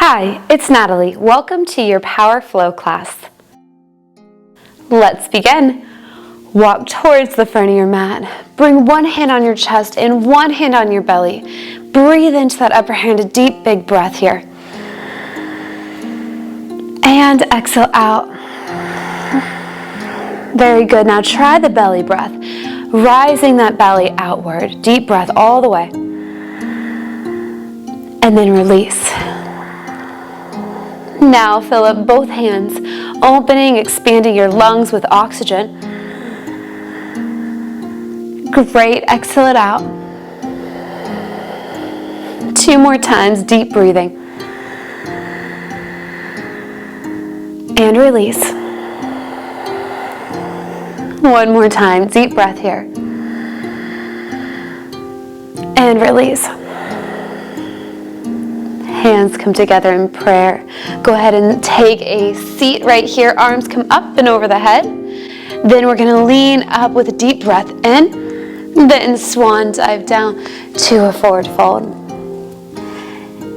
Hi, it's Natalie. Welcome to your Power Flow class. Let's begin. Walk towards the front of your mat. Bring one hand on your chest and one hand on your belly. Breathe into that upper hand, a deep, big breath here. And exhale out. Very good. Now try the belly breath. Rising that belly outward. Deep breath all the way. And then release. Now fill up both hands, opening, expanding your lungs with oxygen. Great, exhale it out. 2 more times, deep breathing. And release. 1 more time, deep breath here. And release. Hands come together in prayer. Go ahead and take a seat right here. Arms come up and over the head. Then we're going to lean up with a deep breath in. Then swan dive down to a forward fold.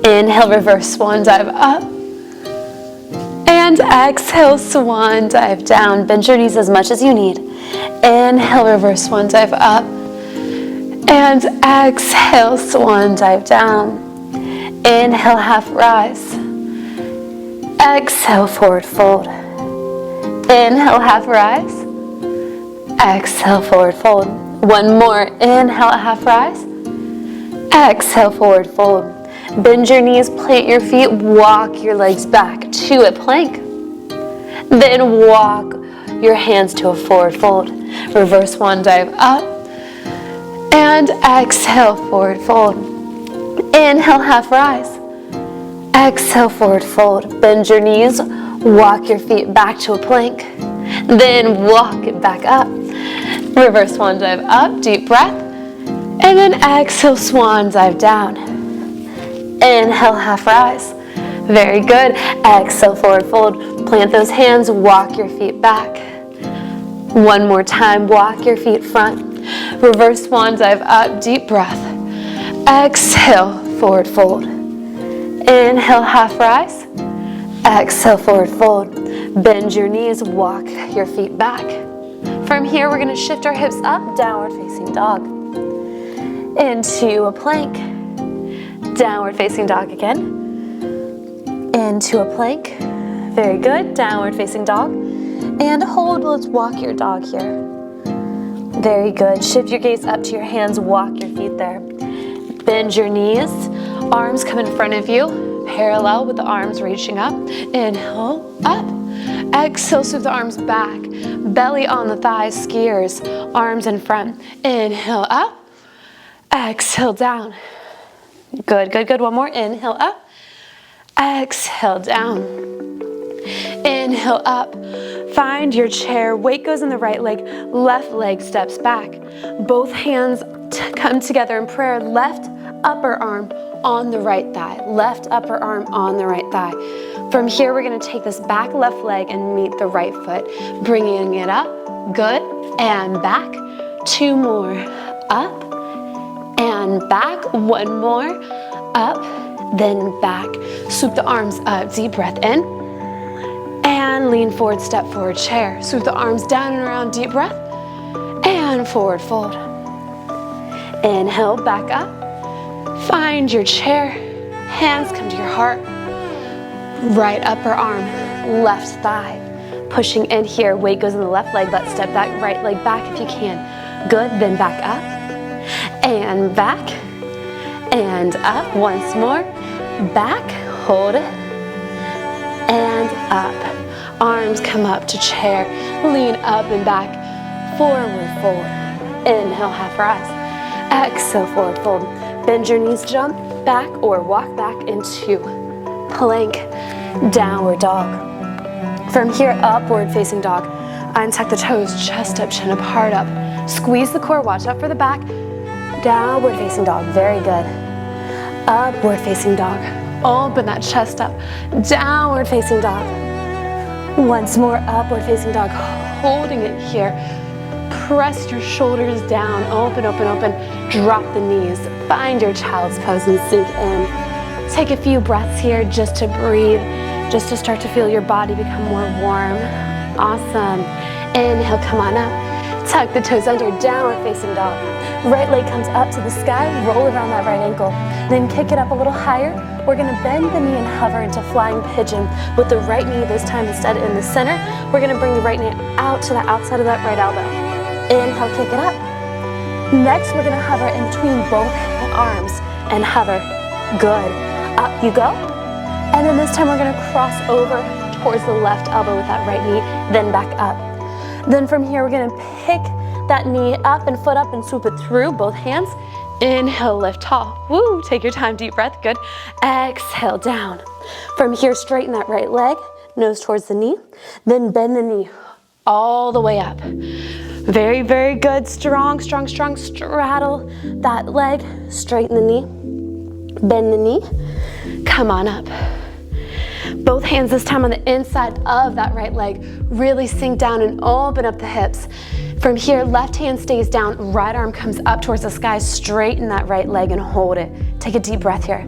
Inhale, reverse swan dive up. And exhale, swan dive down. Bend your knees as much as you need. Inhale, reverse swan dive up. And exhale, swan dive down. Inhale, half rise. Exhale, forward fold. Inhale, half rise. Exhale, forward fold. 1 more. Inhale, half rise. Exhale, forward fold. Bend your knees, plant your feet, walk your legs back to a plank. Then walk your hands to a forward fold. Reverse swan dive up. And exhale, forward fold. Inhale, half rise. Exhale, forward fold. Bend your knees, walk your feet back to a plank. Then walk it back up. Reverse swan dive up, deep breath. And then exhale, swan dive down. Inhale, half rise. Very good. Exhale, forward fold. Plant those hands, walk your feet back. 1 more time, walk your feet front. Reverse swan dive up, deep breath. Exhale, forward fold. Inhale, half rise. Exhale, forward fold. Bend your knees, walk your feet back. From here, we're going to shift our hips up, downward facing dog. Into a plank. Downward facing dog again. Into a plank. Very good. Downward facing dog. And hold. Let's walk your dog here. Very good. Shift your gaze up to your hands. Walk your feet there. Bend your knees. Arms come in front of you. Parallel with the arms reaching up. Inhale, up. Exhale, sweep the arms back. Belly on the thighs, skiers. Arms in front. Inhale, up. Exhale, down. Good, good, good. 1 more. Inhale, up. Exhale, down. Inhale, up. Find your chair. Weight goes in the right leg. Left leg steps back. Both hands come together in prayer. Left upper arm on the right thigh. Left upper arm on the right thigh. From here, we're going to take this back left leg and meet the right foot. Bringing it up. Good. And back. 2 more. Up. And back. 1 more. Up. Then back. Swoop the arms up. Deep breath in. And lean forward, step forward, chair. Swoop the arms down and around, deep breath. And forward fold. Inhale, back up. Find your chair. Hands come to your heart. Right upper arm, left thigh. Pushing in here, weight goes in the left leg. Let's step that right leg back if you can. Good, then back up. And back. And up, once more. Back, hold it. And up. Arms come up to chair. Lean up and back. Forward fold. Inhale, half rise. Exhale, forward fold. Bend your knees, jump back or walk back into plank. Downward dog. From here, upward facing dog. Untuck the toes, chest up, chin up, heart up. Squeeze the core, watch out for the back. Downward facing dog, very good. Upward facing dog. Open that chest up. Downward facing dog. Once more, upward facing dog. Holding it here. Press your shoulders down. Open, open, open. Drop the knees. Find your child's pose and sink in. Take a few breaths here just to breathe, just to start to feel your body become more warm. Awesome. Inhale, come on up. Tuck the toes under, downward facing dog. Right leg comes up to the sky, roll around that right ankle. Then kick it up a little higher. We're gonna bend the knee and hover into flying pigeon with the right knee this time instead in the center. We're gonna bring the right knee out to the outside of that right elbow. Inhale, kick it up. Next, we're gonna hover in between both arms and hover. Good. Up you go. And then this time we're gonna cross over towards the left elbow with that right knee, then back up. Then from here, we're gonna pick that knee up and foot up and swoop it through both hands. Inhale, lift tall. Woo, take your time, deep breath, good. Exhale, down. From here, straighten that right leg, nose towards the knee. Then bend the knee all the way up. Very, very good. Strong, strong, strong. Straddle that leg, straighten the knee. Bend the knee, come on up. Both hands this time on the inside of that right leg. Really sink down and open up the hips. From here, left hand stays down, right arm comes up towards the sky. Straighten that right leg and hold it. Take a deep breath here.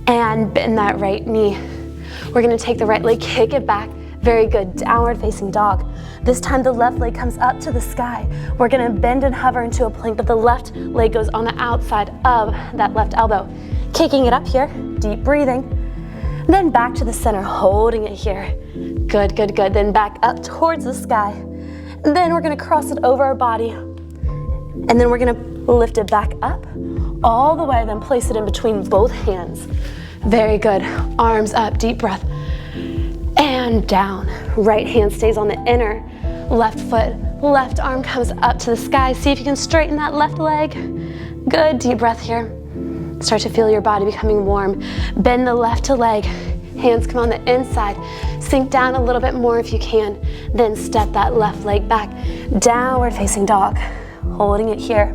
And bend that right knee. We're gonna take the right leg, kick it back. Very good, downward facing dog. This time the left leg comes up to the sky. We're gonna bend and hover into a plank, but the left leg goes on the outside of that left elbow. Kicking it up here, deep breathing. Then back to the center, holding it here. Good, good, good. Then back up towards the sky. And then we're gonna cross it over our body. And then we're gonna lift it back up all the way, then place it in between both hands. Very good. Arms up, deep breath. And down. Right hand stays on the inner. Left foot, left arm comes up to the sky. See if you can straighten that left leg. Good, deep breath here. Start to feel your body becoming warm. Bend the left leg. Hands come on the inside. Sink down a little bit more if you can. Then step that left leg back. Downward facing dog. Holding it here.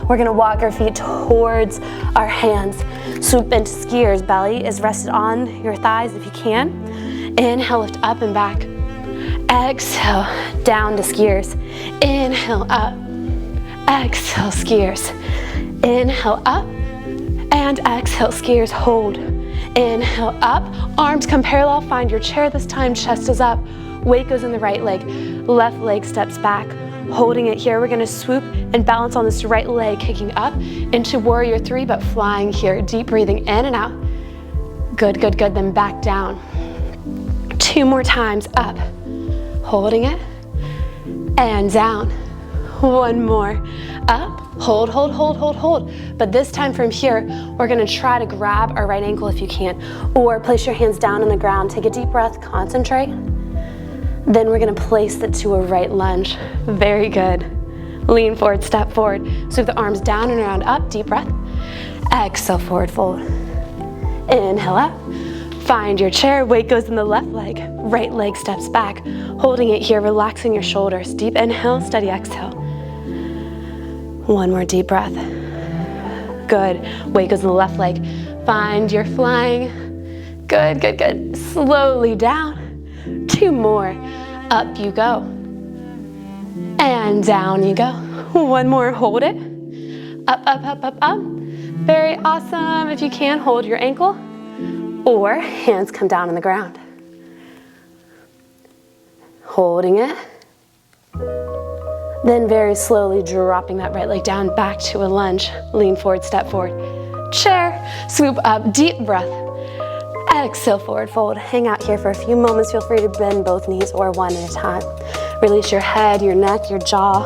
We're gonna walk our feet towards our hands. Swoop into skiers. Belly is rested on your thighs if you can. Inhale, lift up and back. Exhale, down to skiers. Inhale, up. Exhale, skiers. Inhale, up. And exhale, skiers, hold. Inhale, up. Arms come parallel, find your chair this time, chest is up. Weight goes in the right leg. Left leg steps back. Holding it here, we're gonna swoop and balance on this right leg, kicking up into warrior three, but flying here. Deep breathing in and out. Good, good, good, then back down. 2 more times, up. Holding it, and down. 1 more, up. Hold, hold, hold, hold, hold. But this time from here, we're gonna try to grab our right ankle if you can, or place your hands down on the ground. Take a deep breath, concentrate. Then we're gonna place it to a right lunge. Very good. Lean forward, step forward. Sweep the arms down and around, up, deep breath. Exhale, forward fold. Inhale up. Find your chair, weight goes in the left leg. Right leg steps back. Holding it here, relaxing your shoulders. Deep inhale, steady exhale. 1 more deep breath. Good. Weight goes in the left leg. Find your flying. Good, good, good. Slowly down. 2 more. Up you go. And down you go. 1 more. Hold it. Up, up, up, up, up. Very awesome. If you can, hold your ankle. Or hands come down on the ground. Holding it. Then very slowly dropping that right leg down, back to a lunge. Lean forward, step forward. Chair, swoop up, deep breath. Exhale, forward fold. Hang out here for a few moments. Feel free to bend both knees or one at a time. Release your head, your neck, your jaw.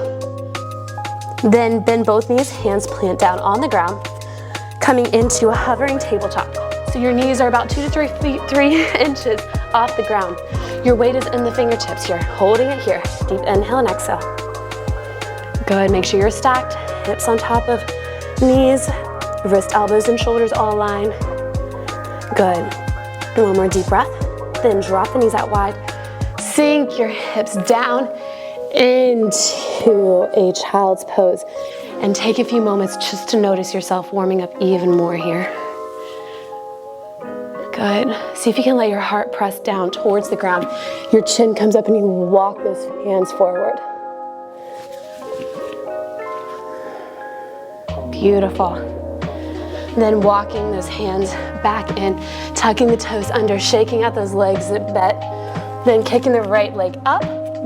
Then bend both knees, hands plant down on the ground. Coming into a hovering tabletop. So your knees are about 2 to 3 feet, 3 inches off the ground. Your weight is in the fingertips here. Holding it here. Deep inhale and exhale. Good, make sure you're stacked. Hips on top of knees. Wrist, elbows, and shoulders all align. Good. 1 more deep breath. Then drop the knees out wide. Sink your hips down into a child's pose. And take a few moments just to notice yourself warming up even more here. Good. See if you can let your heart press down towards the ground. Your chin comes up and you walk those hands forward. Beautiful. Then walking those hands back in, tucking the toes under, shaking out those legs a bit. Then kicking the right leg up,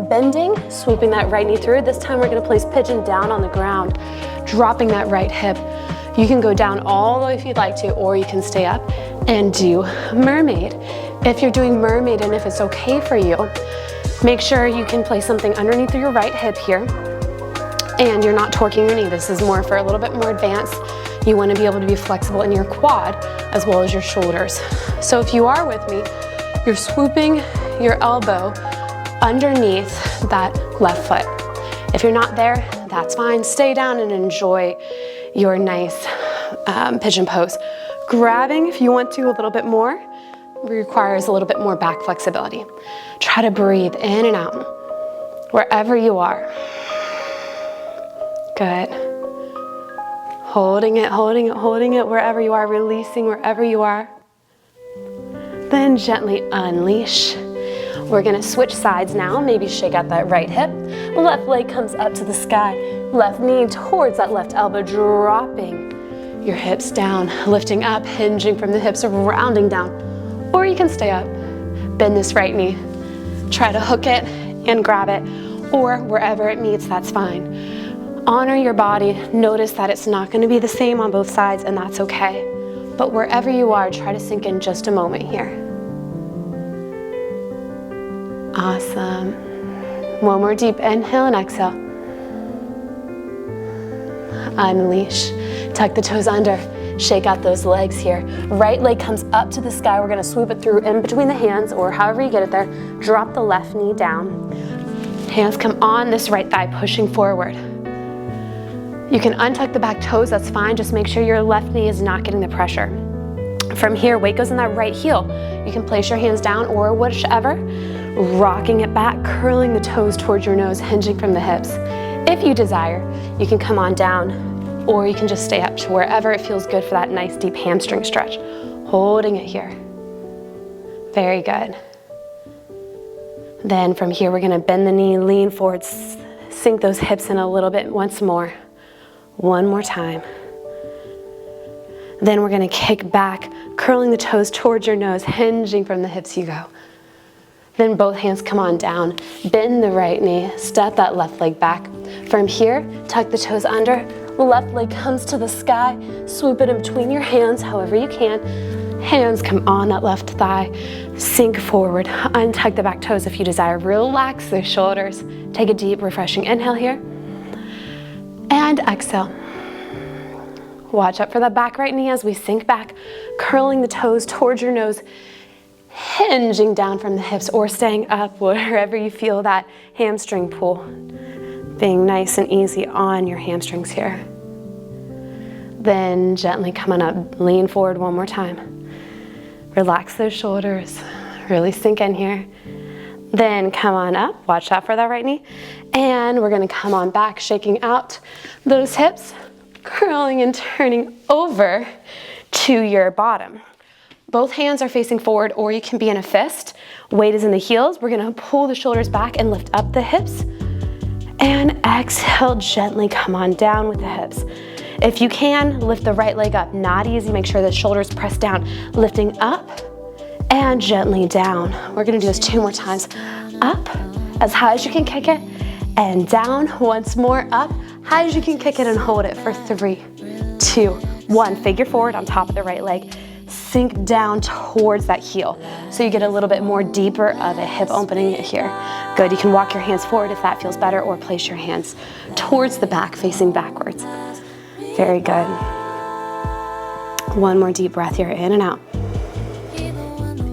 bending, swooping that right knee through. This time we're gonna place pigeon down on the ground, dropping that right hip. You can go down all the way if you'd like to, or you can stay up and do mermaid. If you're doing mermaid and if it's okay for you, make sure you can place something underneath your right hip here and you're not torquing your knee. This is more for a little bit more advanced. You want to be able to be flexible in your quad as well as your shoulders. So if you are with me, you're swooping your elbow underneath that left foot. If you're not there, that's fine. Stay down and enjoy your nice pigeon pose. Grabbing, if you want to, a little bit more, requires a little bit more back flexibility. Try to breathe in and out, wherever you are. Good. Holding it, holding it, holding it wherever you are, releasing wherever you are. Then gently unleash. We're gonna switch sides now. Maybe shake out that right hip. Left leg comes up to the sky. Left knee towards that left elbow, dropping your hips down, lifting up, hinging from the hips, rounding down. Or you can stay up, bend this right knee. Try to hook it and grab it, or wherever it meets, that's fine. Honor your body. Notice that it's not gonna be the same on both sides, and that's okay. But wherever you are, try to sink in just a moment here. Awesome. One more deep inhale and exhale. Unleash. Tuck the toes under. Shake out those legs here. Right leg comes up to the sky. We're gonna swoop it through in between the hands, or however you get it there. Drop the left knee down. Hands come on this right thigh, pushing forward. You can untuck the back toes, that's fine. Just make sure your left knee is not getting the pressure. From here, weight goes in that right heel. You can place your hands down or whichever. Rocking it back, curling the toes towards your nose, hinging from the hips. If you desire, you can come on down, or you can just stay up to wherever it feels good for that nice deep hamstring stretch. Holding it here. Very good. Then from here, we're gonna bend the knee, lean forward, sink those hips in a little bit once more. One more time. Then we're gonna kick back, curling the toes towards your nose, hinging from the hips you go. Then both hands come on down, bend the right knee, step that left leg back. From here, tuck the toes under, left leg comes to the sky, swoop it in between your hands, however you can. Hands come on that left thigh, sink forward, untuck the back toes if you desire, relax the shoulders. Take a deep, refreshing inhale here. And exhale. Watch out for that back right knee as we sink back, curling the toes towards your nose, hinging down from the hips or staying up wherever you feel that hamstring pull. Being nice and easy on your hamstrings here. Then gently come on up, lean forward one more time. Relax those shoulders, really sink in here. Then come on up, watch out for that right knee. And we're gonna come on back, shaking out those hips, curling and turning over to your bottom. Both hands are facing forward, or you can be in a fist. Weight is in the heels. We're gonna pull the shoulders back and lift up the hips. And exhale, gently come on down with the hips. If you can, lift the right leg up. Not easy, make sure the shoulders press down. Lifting up and gently down. We're gonna do this 2 more times. Up, as high as you can kick it, and down. Once more, up, high as you can kick it and hold it for 3, 2, 1. Figure forward on top of the right leg. Sink down towards that heel. So you get a little bit more deeper of a hip opening here. Good, you can walk your hands forward if that feels better, or place your hands towards the back, facing backwards. Very good. One more deep breath here, in and out.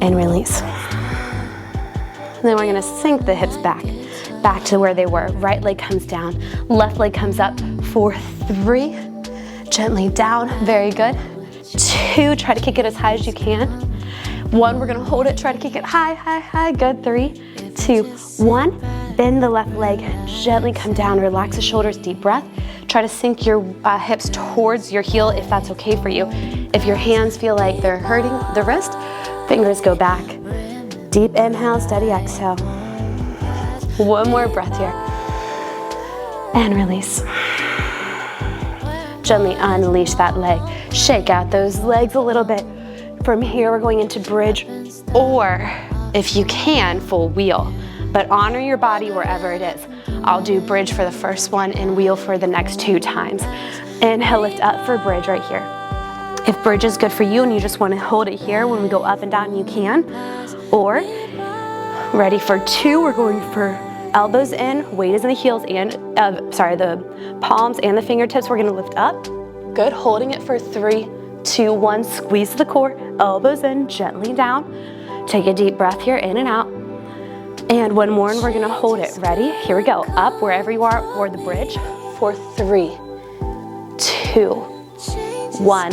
And release. And then we're gonna sink the hips back to where they were. Right leg comes down, left leg comes up for 3. Gently down, very good. 2, try to kick it as high as you can. 1, we're gonna hold it, try to kick it high, high, high. Good, 3, 2, 1. Bend the left leg, gently come down, relax the shoulders, deep breath. Try to sink your hips towards your heel if that's okay for you. If your hands feel like they're hurting the wrist, fingers go back. Deep inhale, steady exhale. One more breath here. And release. Gently unleash that leg. Shake out those legs a little bit. From here, we're going into bridge, or if you can, full wheel. But honor your body wherever it is. I'll do bridge for the first one and wheel for the next 2 times. Inhale, lift up for bridge right here. If bridge is good for you and you just want to hold it here when we go up and down, you can. Or, ready for 2, we're going for elbows in, weight is in the heels and, the palms and the fingertips. We're gonna lift up. Good, holding it for 3, 2, 1. Squeeze the core, elbows in, gently down. Take a deep breath here, in and out. And one more, and we're gonna hold it. Ready? Here we go. Up wherever you are, or the bridge, for 3, 2, 1.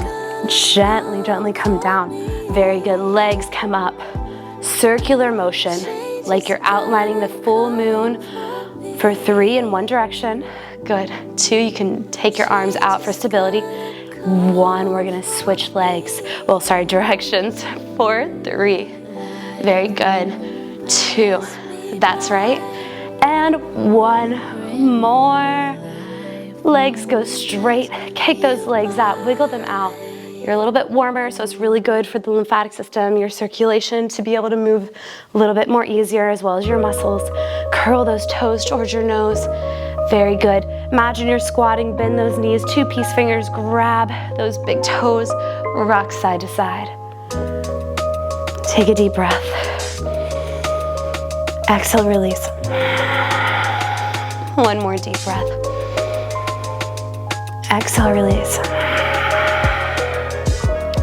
Gently, gently come down. Very good. Legs come up. Circular motion, like you're outlining the full moon for 3 in one direction. Good. 2, you can take your arms out for stability. 1, we're gonna switch legs. Directions. For 3. Very good. 2, that's right. And 1 more. Legs go straight. Kick those legs out, wiggle them out. You're a little bit warmer, so it's really good for the lymphatic system, your circulation to be able to move a little bit more easier, as well as your muscles. Curl those toes towards your nose. Very good. Imagine you're squatting, bend those knees, 2 peace fingers, grab those big toes, rock side to side. Take a deep breath. Exhale, release. 1 more deep breath. Exhale, release.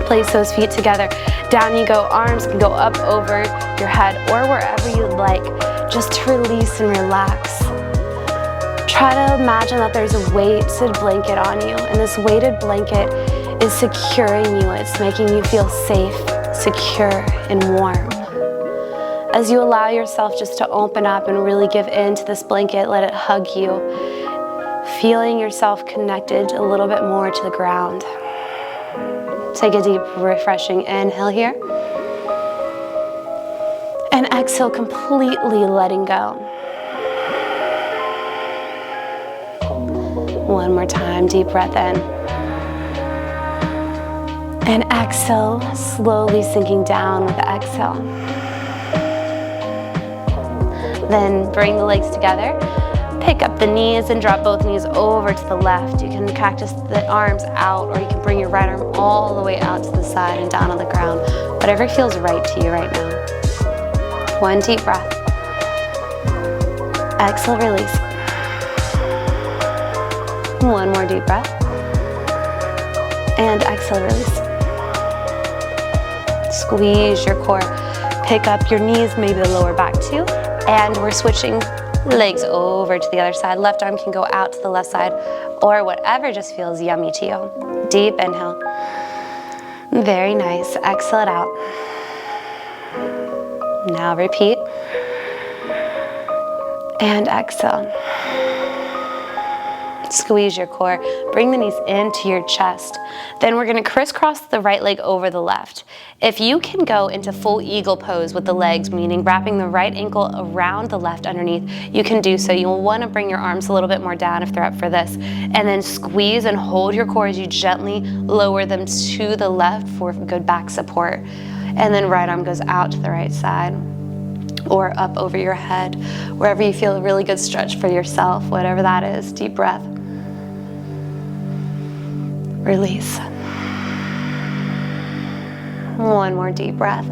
Place those feet together. Down you go. Arms can go up over your head or wherever you like, just to release and relax. Try to imagine that there's a weighted blanket on you, and this weighted blanket is securing you. It's making you feel safe, secure, and warm. As you allow yourself just to open up and really give in to this blanket, let it hug you, feeling yourself connected a little bit more to the ground. Take a deep, refreshing inhale here. And exhale, completely letting go. 1 more time, deep breath in. And exhale, slowly sinking down with the exhale. Then bring the legs together. Pick up the knees and drop both knees over to the left. You can cactus the arms out, or you can bring your right arm all the way out to the side and down on the ground. Whatever feels right to you right now. 1 deep breath. Exhale, release. 1 more deep breath. And exhale, release. Squeeze your core. Pick up your knees, maybe the lower back too. And we're switching legs over to the other side. Left arm can go out to the left side, or whatever just feels yummy to you. Deep inhale. Very nice. Exhale it out. Now repeat. And exhale. Squeeze your core. Bring the knees into your chest. Then we're going to crisscross the right leg over the left. If you can go into full eagle pose with the legs, meaning wrapping the right ankle around the left underneath, you can do so. You'll want to bring your arms a little bit more down if they're up for this. And then squeeze and hold your core as you gently lower them to the left for good back support. And then right arm goes out to the right side, or up over your head, wherever you feel a really good stretch for yourself, whatever that is. Deep breath. Release. 1 more deep breath.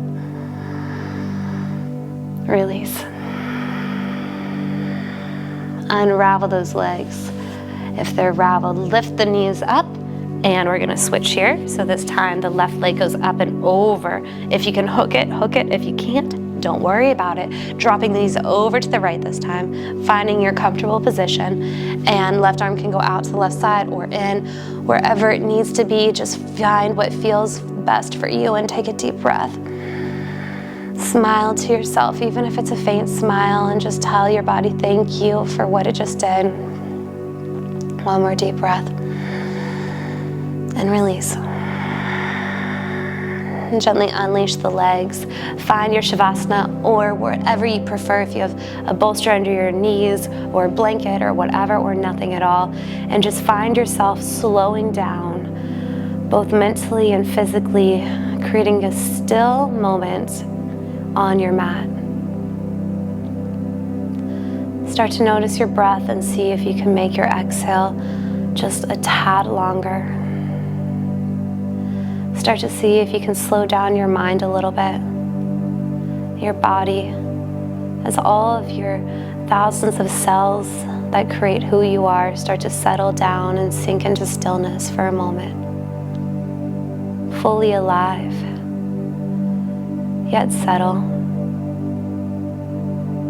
Release. Unravel those legs. If they're raveled, lift the knees up, and we're gonna switch here. So this time the left leg goes up and over. If you can hook it, hook it. If you can't, don't worry about it. Dropping the knees over to the right this time, finding your comfortable position, and left arm can go out to the left side or in, wherever it needs to be. Just find what feels best for you and take a deep breath. Smile to yourself, even if it's a faint smile, and just tell your body thank you for what it just did. 1 more deep breath. And release. and gently unleash the legs. Find your shavasana or wherever you prefer, if you have a bolster under your knees or a blanket or whatever, or nothing at all. And just find yourself slowing down, both mentally and physically, creating a still moment on your mat. Start to notice your breath and see if you can make your exhale just a tad longer. Start to see if you can slow down your mind a little bit, your body, as all of your thousands of cells that create who you are start to settle down and sink into stillness for a moment. Fully alive, yet settle.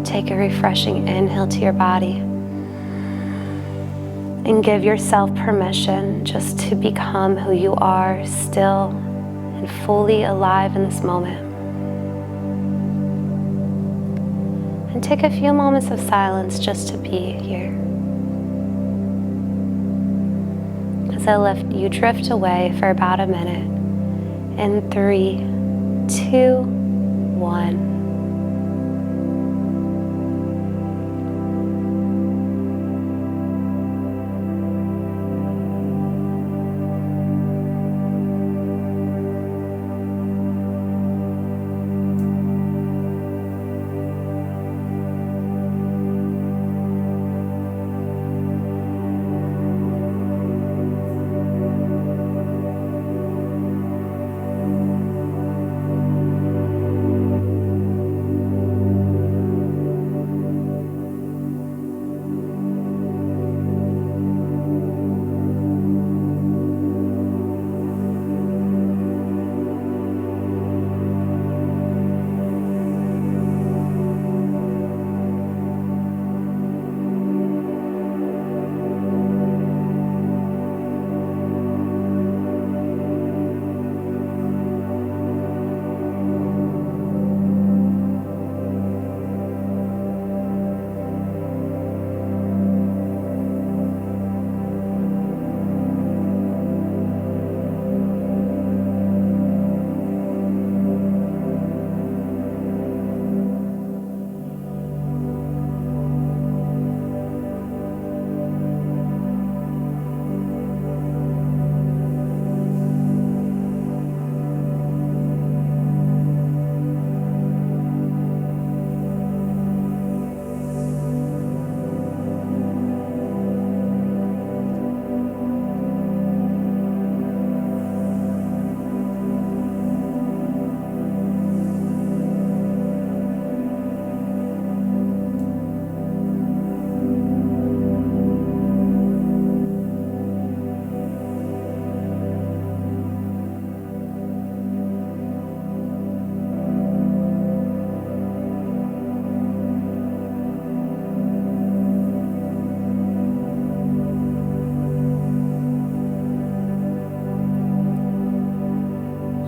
Take a refreshing inhale to your body and give yourself permission just to become who you are, still and fully alive in this moment. And take a few moments of silence just to be here. As I let you drift away for about a minute. In 3, 2, 1.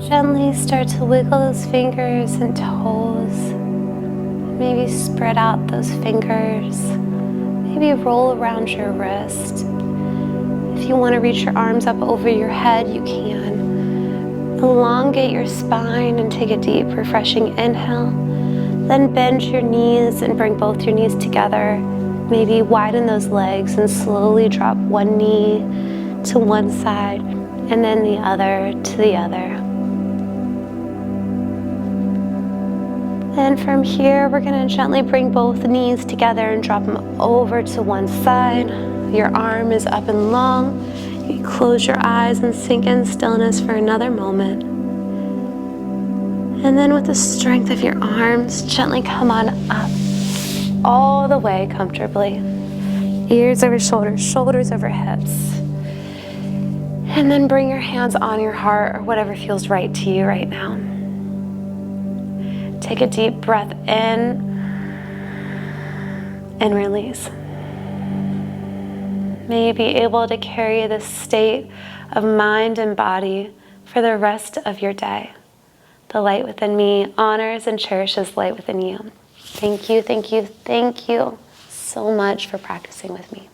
Gently start to wiggle those fingers and toes. Maybe spread out those fingers. Maybe roll around your wrist. If you want to reach your arms up over your head, you can. Elongate your spine and take a deep, refreshing inhale. Then bend your knees and bring both your knees together. Maybe widen those legs and slowly drop one knee to one side and then the other to the other. And from here, we're going to gently bring both knees together and drop them over to one side. Your arm is up and long. You can close your eyes and sink in stillness for another moment. And then with the strength of your arms, gently come on up all the way comfortably. Ears over shoulders, shoulders over hips. And then bring your hands on your heart or whatever feels right to you right now. Take a deep breath in and release. May you be able to carry this state of mind and body for the rest of your day. The light within me honors and cherishes light within you. Thank you, thank you, thank you so much for practicing with me.